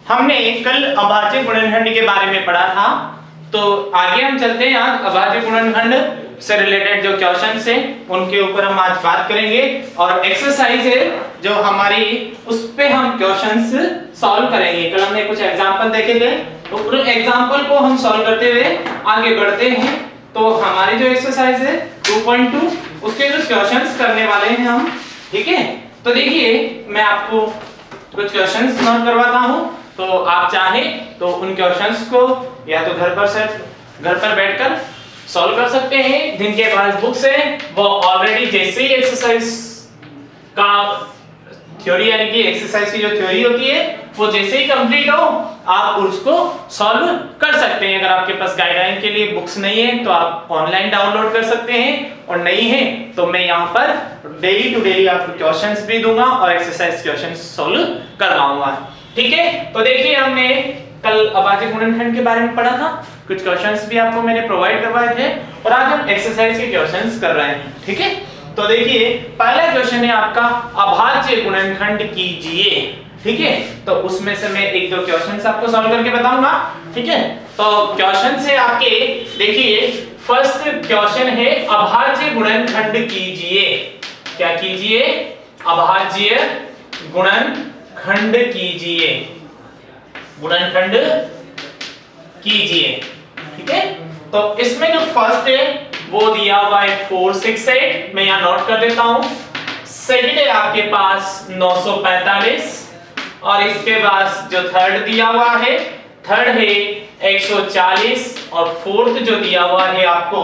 हमने कल अभाज्य गुणनखंड के बारे में पढ़ा था, तो आगे हम चलते हैं। आज अभाज्य गुणनखंड से रिलेटेड जो क्वेश्चंस हैं उनके ऊपर हम आज बात करेंगे, और एक्सरसाइज है जो हमारी उस पे हम क्वेश्चंस सॉल्व करेंगे। कल हमने कुछ एग्जांपल देखे थे, तो उन एग्जांपल को हम सॉल्व करते हुए आगे बढ़ते हैं। तो हमारी जो एक्सरसाइज है 2.2 उसके जो क्वेश्चंस करने वाले हैं हम, ठीक है। तो देखिए मैं आपको कुछ क्वेश्चंस नोट करवाता हूं, तो आप चाहें तो उन क्वेश्चंस को या तो घर पर बैठकर सॉल्व कर सकते हैं। जिनके पास बुक्स है वो ऑलरेडी जैसे ही एक्सरसाइज का थ्योरी यानी कि एक्सरसाइज की जो थ्योरी होती है वो जैसे ही कंप्लीट हो आप उसको सॉल्व कर सकते हैं। अगर आपके पास गाइडलाइन के लिए बुक्स नहीं है तो आप ऑनलाइन डाउनलोड कर सकते हैं, और नहीं है तो मैं यहाँ पर डेली टू डेली आपको क्वेश्चंस भी दूंगा और एक्सरसाइज क्वेश्चंस सॉल्व करवाऊंगा, ठीक है। तो देखिए हमने कल अभाज्य गुणनखंड के बारे में पढ़ा था, कुछ क्वेश्चंस भी आपको मैंने प्रोवाइड करवाए थे, और आज हम एक्सरसाइज के क्वेश्चंस कर रहे हैं, ठीक है। तो देखिए पहला क्वेश्चन है आपका अभाज्य गुणनखंड कीजिए, ठीक है। तो उसमें से मैं एक दो क्वेश्चंस आपको सॉल्व करके बताऊंगा, ठीक है। तो क्वेश्चन से आपके देखिए फर्स्ट क्वेश्चन है अभाज्य गुणनखंड कीजिए। क्या कीजिए? अभाज्य गुणनखंड कीजिए, गुणनखंड कीजिए, ठीक है। तो इसमें जो फर्स्ट है वो दिया हुआ है 468, मैं यहां नोट कर देता हूं। सेकंड है आपके पास 945, और इसके पास जो थर्ड दिया हुआ है, थर्ड है 140, और फोर्थ जो दिया हुआ है आपको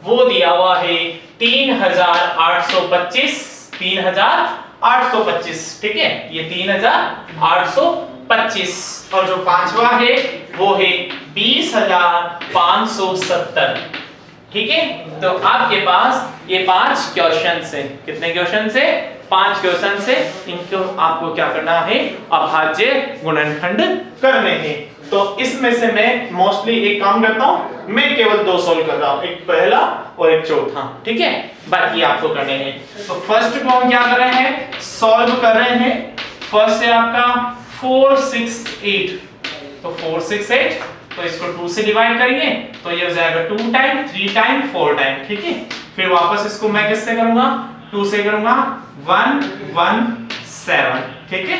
वो दिया हुआ है 3825, 3825, ठीक है। ये 3825, और जो पांचवा है वो है 20570, ठीक है। तो आपके पास ये 5 क्वेश्चंस हैं। कितने क्वेश्चंस है? 5 क्वेश्चंस है। इनको आपको क्या करना है? अभाज्य गुणनखंड करने हैं। तो इसमें से मैं मोस्टली एक काम करता हूं, मैं केवल 2 सॉल्व कर रहा हूं, एक पहला और एक चौथा, ठीक है। बाकी आपको करने हैं। तो फर्स्ट को हम क्या कर रहे हैं? सॉल्व कर रहे हैं। फर्स्ट है आपका 468, तो 468, तो इसको 2 से डिवाइड करेंगे तो ये हो जाएगा 2 टाइम, 3 टाइम, 4 टाइम, ठीक है। फिर वापस इसको मैं किससे करूंगा? 2 से करूंगा, 117, ठीक है।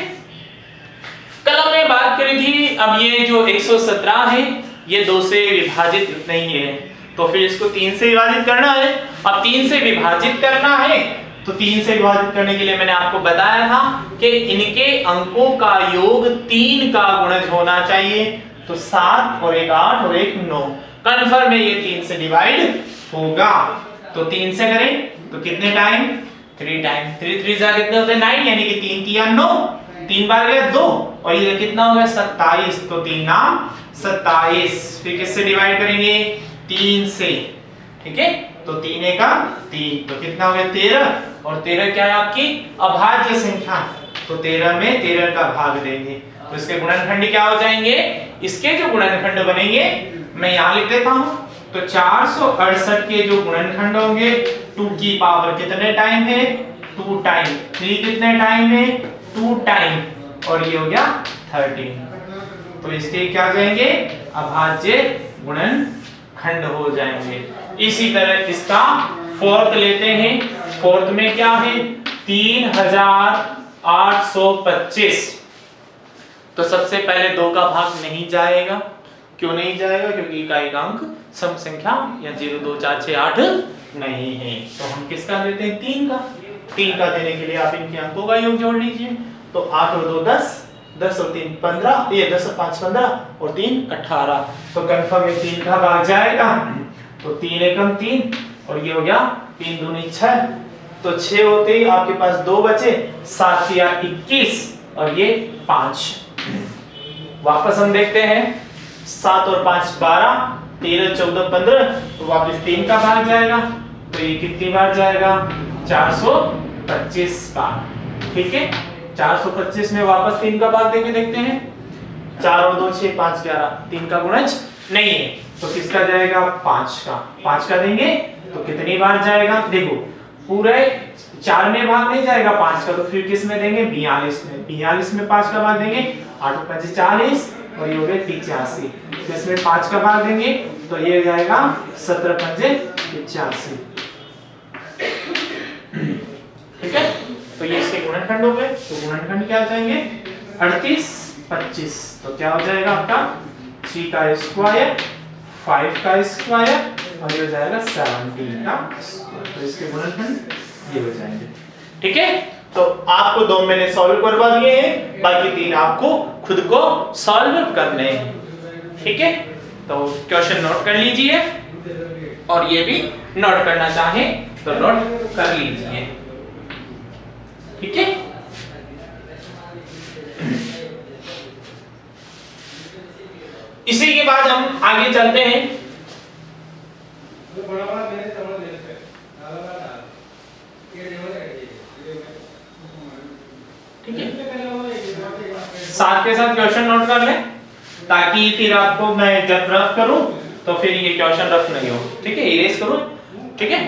कल हमने बात करी थी, अब ये जो 117 है ये 2 से विभाजित नहीं है, तो फिर इसको 3 से विभाजित करना है। अब 3 से विभाजित करना है तो 3 से विभाजित करने के लिए मैंने आपको बताया था कि इनके अंकों का योग 3 का गुणज होना चाहिए। तो 7 और एक 8 और एक 9, कन्फर्म है ये 3 से डिवाइड होगा। तो 3 से करें तो कितने टाइम? 3 टाइम। 3 3 जा कितने होते हैं? 9, यानी कि 3 3 9, 3 बार गया 2, और ये कितना हो गया? 27। तो 3 नाम 27। फिर किससे डिवाइड करेंगे? 3 से, ठीक है। तो 3 एक 3, तो कितना हो गया? 13, और 13 क्या है आपकी? अभाज्य संख्या, तो 13 में 13 का भाग देंगे तो इसके गुणनखंड क्या हो जाएंगे? इसके जो गुणनखंड बनेंगे मैं यहां लिख देता हूं। तो 468 के जो गुणनखंड होंगे, 2 की पावर कितने टाइम है? 2 टाइम। 3 कितने टाइम है? 2 टाइम, और ये हो गया 13। तो इसके क्या हो जाएंगे? अभाज्य गुणनखंड हो जाएंगे। इसी तरह इसका फोर्थ लेते हैं। फोर्थ में क्या है? 3825। तो सबसे पहले 2 का भाग नहीं जाएगा। क्यों नहीं जाएगा? क्योंकि इकाई अंक सम संख्या या 0 2 4 6 8 नहीं है। तो हम किसका देते हैं? 3 का। 3 का देने के लिए आप इनके अंकों का योग जोड़ लीजिए। तो 8 और 2 10, 10 और 3 15, ये 10 और 5 15, और 3 18। तो कंफर्म है 3 का भाग जाएगा। तो 3 एकम 3, और ये हो गया 3 दूनी 6, तो 6 होते ही आपके पास 2 बचे, 7 या 21, और ये 5। वापस हम देखते हैं, 7 और 5 12, 13 14 15, तो वापस 3 का भाग जाएगा। तो ये कितनी बार जाएगा? 425 बार, ठीक है। 425 में वापस 3 का भाग देके देखते हैं। 4 और 2 6, 5 11, 3 का गुणज नहीं है, तो किसका जाएगा? 5 का। 5 का देंगे तो कितनी बार जाएगा? देखो पूरे 4 में भाग नहीं जाएगा 5 का, तो फिर किस में देंगे 42 में। 42 में 5 का भाग देंगे 8 5 40 और ये हो गया 85। तो इसमें 5 का भाग देंगे तो ये हो जाएगा 17 5 85। ठीक है, तो ये इसके गुणनखंड हो गए। तो गुणनखंड क्या हो जाएंगे 38 25। तो क्या हो जाएगा आपका 3 का स्क्वायर 5 का स्क्वायर और ये हो जाएगा 17 का स्क्वायर। तो इसके गुणनखंड ये हो जाएंगे। ठीक है, तो आपको 2 मैंने सॉल्व करवा दिए हैं, बाकी 3 आपको खुद को सॉल्व करने हैं। ठीक है, तो क्वेश्चन नोट कर लीजिए और ये भी नोट करना चाहे तो नोट कर लीजिए। ठीक है, इसी के बाद हम आगे चलते हैं। ठीक है, साथ के साथ क्वेश्चन नोट कर लें ताकि फिर आपको मैं जब रफ करूं तो फिर ये क्वेश्चन रफ नहीं हो। ठीक है, इरेज करूं। ठीक है,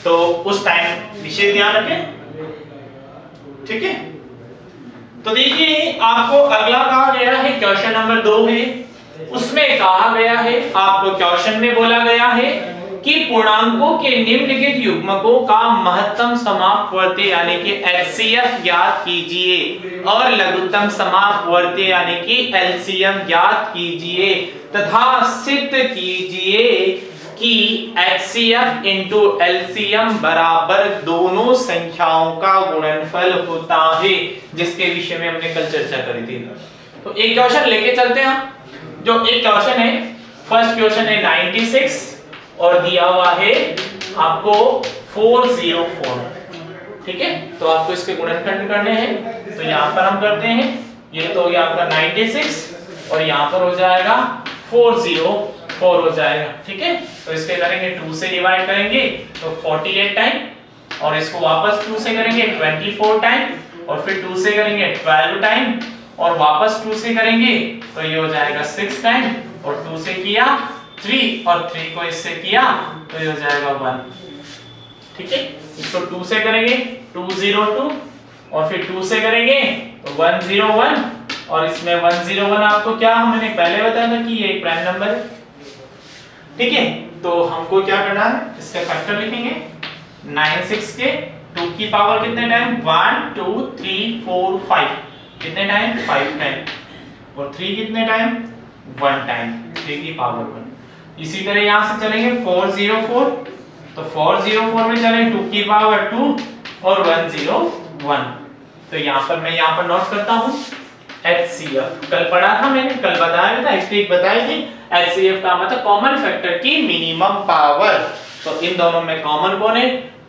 तो उस टाइम विशेष ध्यान रखें। ठीक है, तो देखिए आपको अगला कहा गया है क्वेश्चन नंबर 2 है, उसमें कहा गया है आपको क्वेश्चन में बोला गया है कि पूर्णांकों के निम्नलिखित युग्मकों का महत्तम समापवर्ती यानी कि HCF ज्ञात कीजिए और लघुत्तम समापवर्ती यानी कि LCM ज्ञात कीजिए तथा सिद्ध कीजिए कि HCF इंटू LCM बराबर दोनों संख्याओं का गुणनफल होता है, जिसके विषय में हमने कल चर्चा करी थी। तो एक क्वेश्चन लेके चलते हैं। जो एक क्वेश्चन है, फर्स्ट क्वेश्चन है 96 और दिया हुआ है आपको 404। ठीक है, तो आपको इसके गुणनखंड करने हैं। तो यहाँ पर हम करते हैं, ये तो हो गया आपका 96 और यहाँ पर हो जाएगा 404 हो जाएगा। ठीक है, तो इसके करेंगे 2 से डिवाइड करेंगे तो 48 टाइम और इसको वापस 2 से करेंगे 24 टाइम और फिर 2 से करेंगे 12 टाइम और वापस 2 से करेंगे तो ये हो जाएगा 6 टाइम और 2 से किया 3 और 3 को इससे किया तो ये हो जाएगा 1। ठीक है, इसको 2 से करेंगे 202 और फिर 2 से करेंगे तो 101 और इसमें 101 आपको क्या मैंने पहले बताया था कि ये एक प्राइम नंबर है। ठीक है, तो हमको क्या करना है, इसका फैक्टर लिखेंगे 96 के 2 की पावर कितने टाइम 1 2 3 4 5 कितने टाइम 5 टाइम और 3 कितने टाइम 1 टाइम 3 की पावर 1। इसी तरह यहां से चलेंगे 404 तो 404 में चलेंगे 2 की पावर 2 और 101। तो यहां पर मैं यहां पर नोट करता हूं HCF कल पढ़ा था मैंने, कल बताया था, एक बताई थी। HCF का मतलब कॉमन फैक्टर की मिनिमम पावर। तो इन दोनों में कॉमन कौन है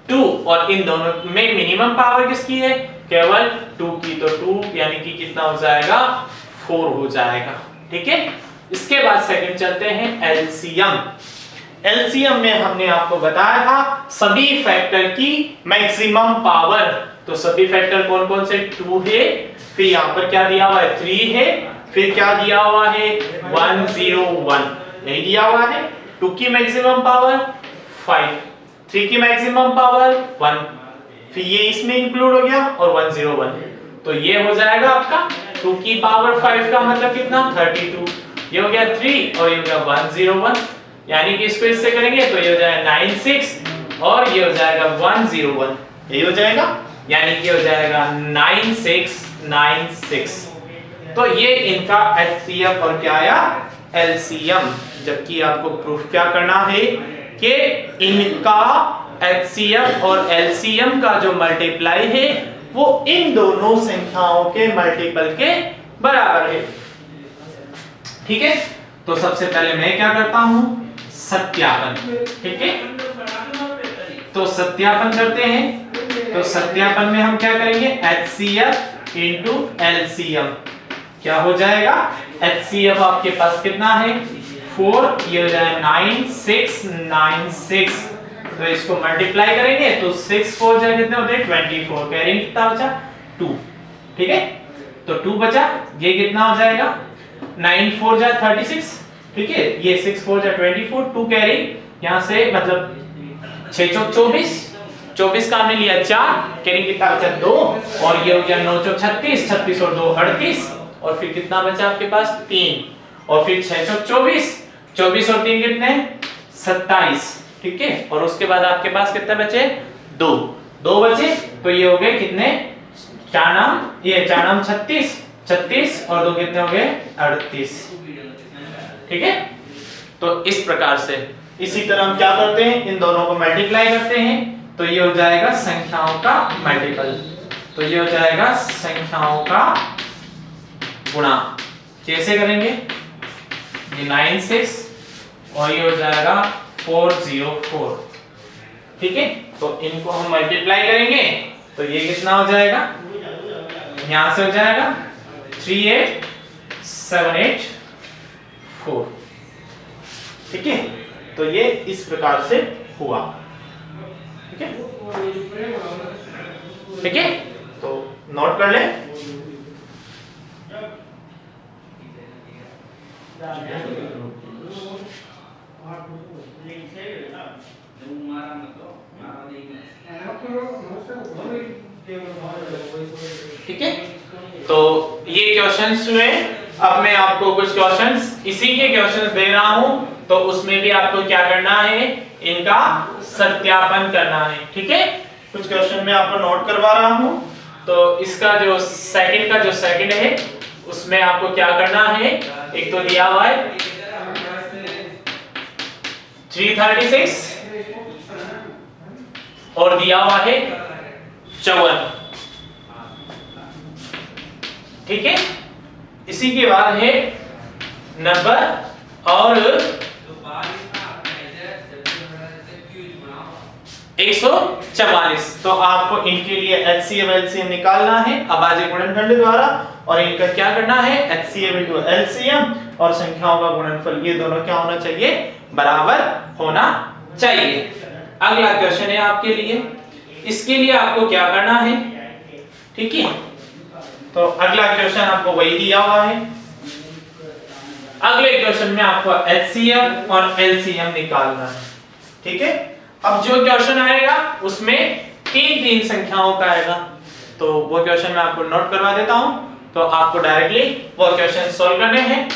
2 और इन दोनों में मिनिमम पावर किसकी है केवल 2 की। तो 2 यानी कि कितना हो जाएगा 4 हो जाएगा। ठीक है, इसके बाद सेकंड चलते हैं LCM। LCM में हमने आपको बताया था सभी फैक्टर की मैक्सिमम पावर। तो सभी फैक्टर कौन कौन से 2 है, फिर यहाँ पर क्या दिया हुआ है 3 है, फिर क्या दिया हुआ है 101 यही दिया हुआ है। 2 की मैक्सिमम पावर 5, 3 की मैक्सिमम पावर 1, फिर ये इसमें इंक्लूड हो गया और 101। तो ये हो जाएगा आपका 2 की पावर 5 का मतलब कितना 32, ये हो गया 3 और ये हो गया 101। यानी कि इसको इससे करेंगे तो ये हो जाएगा 96 और ये हो जाएगा 101 ये हो जाएगा, यानी कि हो जाएगा 9696। तो ये इनका HCF और क्या आया LCM। जबकि आपको प्रूफ क्या करना है कि इनका HCF और LCM का जो मल्टीप्लाई है वो इन दोनों संख्याओं के मल्टीपल के बराबर है। ठीक है, तो सबसे पहले मैं क्या करता हूं सत्यापन। ठीक है, तो सत्यापन करते हैं। तो सत्यापन में हम क्या करेंगे HCF इंटू LCM क्या हो जाएगा। HCF आपके पास कितना है 4, ये हो जाएगा 9696। तो इसको मल्टीप्लाई करेंगे तो 6 4 जा कितने होते हैं 24, कैरिंग कितना बचा 2। ठीक है, तो 2 बचा, ये कितना हो जाएगा 9 4 जा 36। ठीक है, ये 6 4 जा 24, 2 कैरिंग यहां से मतलब 6 चौक 24 24 का हमने लिया 4, कैरी कितना बचा 2, और ये हो गया 9 चौक 36, 36 और 2 38, और फिर कितना बचा आपके पास 3, और फिर 6 चौक 24, 24 और 3 कितने 27, ठीक है। और उसके बाद आपके पास कितने बचे 2 बचे, तो ये हो गए कितने 4 नाम, ये 4 नाम 36, 36 और 2 कितने हो गए 38, ठीक है। तो इस प्रकार से इसी तरह हम क्या करते हैं, इन दोनों को मल्टीप्लाई करते हैं, तो ये हो जाएगा संख्याओं का मल्टीपल, तो ये हो जाएगा संख्याओं का गुणा। कैसे करेंगे, ये 96 और ये हो जाएगा 404, ठीक है। तो इनको हम मल्टीप्लाई करेंगे तो ये कितना हो जाएगा, यहां से हो जाएगा 38784, ठीक है। तो ये इस प्रकार से हुआ, ठीक है, ठीक है। तो नोट कर लें, ठीक है। तो ये क्वेश्चंस हुए। अब मैं आपको कुछ क्वेश्चंस इसी के क्वेश्चंस दे रहा हूं, तो उसमें भी आपको क्या करना है, इनका सत्यापन करना है, ठीक है। कुछ क्वेश्चन मैं आपको नोट करवा रहा हूं। तो इसका जो सेकंड है उसमें आपको क्या करना है, एक तो दिया हुआ है 336 और दिया हुआ है 54, ठीक है। इसी के बाद है नंबर और 144, तो आपको इनके लिए HCF निकालना है अभाज्य गुणनखंड द्वारा, और इनका क्या करना है HCF into LCM, और संख्याओं का गुणनफल ये दोनों क्या होना चाहिए, बराबर होना चाहिए। अगला क्वेश्चन है आपके लिए, इसके लिए आपको क्या करना है, ठीक है। तो अगला क्वेश्चन आपको वही दिया हुआ है। अगले क्वेश्चन में आपको HCF और LCM निकालना है, ठीक है। अब जो क्वेश्चन आएगा उसमें 3 संख्याओं का आएगा, तो वो क्वेश्चन मैं आपको नोट करवा देता हूं, तो आपको डायरेक्टली वो क्वेश्चन सॉल्व करने हैं।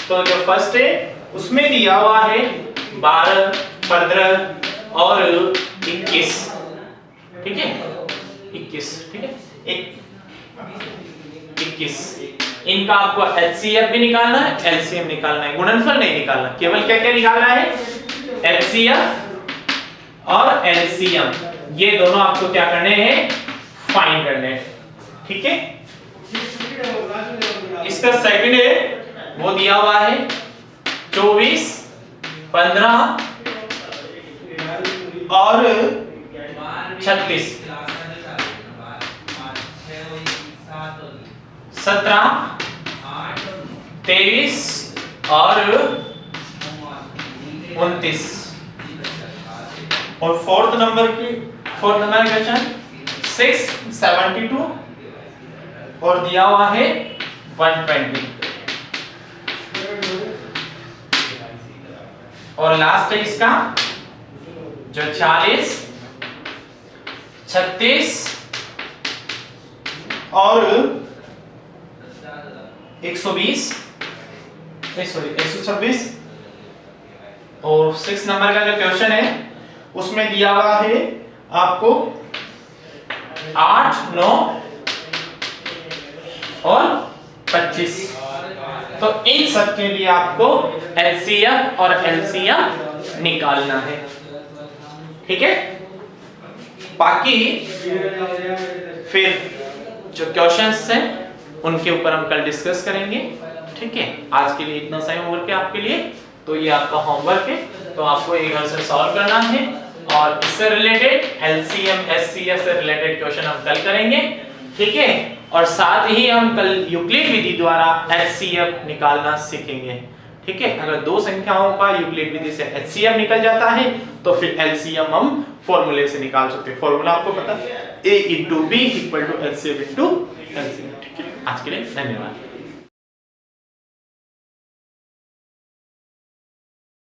तो जो फर्स्ट है उसमें दिया हुआ है 12, 15 और 21, ठीक है, 21, ठीक है, 21। इनका आपको HCF भी निकालना है, LCM निकालना है, गुणनफल नहीं निकालना, केवल क्या क्या निकालना है, HCF और LCM, ये दोनों आपको क्या करने हैं, फाइंड करने हैं, ठीक है। इसका सेकंड है वो दिया हुआ है 24, 15 और 36, 17, 23 और 29, और फोर्थ नंबर क्वेश्चन 672 और दिया हुआ है 120, और लास्ट है इसका जो 40, 36 और 120, 126, और 6 नंबर का जो क्वेश्चन है उसमें दिया हुआ है आपको 8, 9 और 25, तो इन सब के लिए आपको HCF और LCM निकालना है, ठीक है। बाकी फिर जो क्वेश्चंस हैं उनके ऊपर हम कल डिस्कस करेंगे, ठीक है। आज के लिए इतना सही होमवर्क है आपके लिए, तो ये आपका होमवर्क है, तो आपको एक घर से सॉल्व करना है, और इससे रिलेटेड LCM HCF से रिलेटेड क्वेश्चन हम कल करेंगे, ठीक है। और साथ ही हम कल यूक्लिड विधि द्वारा HCF निकालना सीखेंगे, ठीक है। अगर दो संख्याओं का यूक्लिड विधि से HCF निकल जाता है तो फिर LCM हम फॉर्मूले से निकाल सकते हैं। फॉर्मूला आपको पता है, A into B equal to LCM into LCM, ठीक है। आज के लिए धन्यवाद।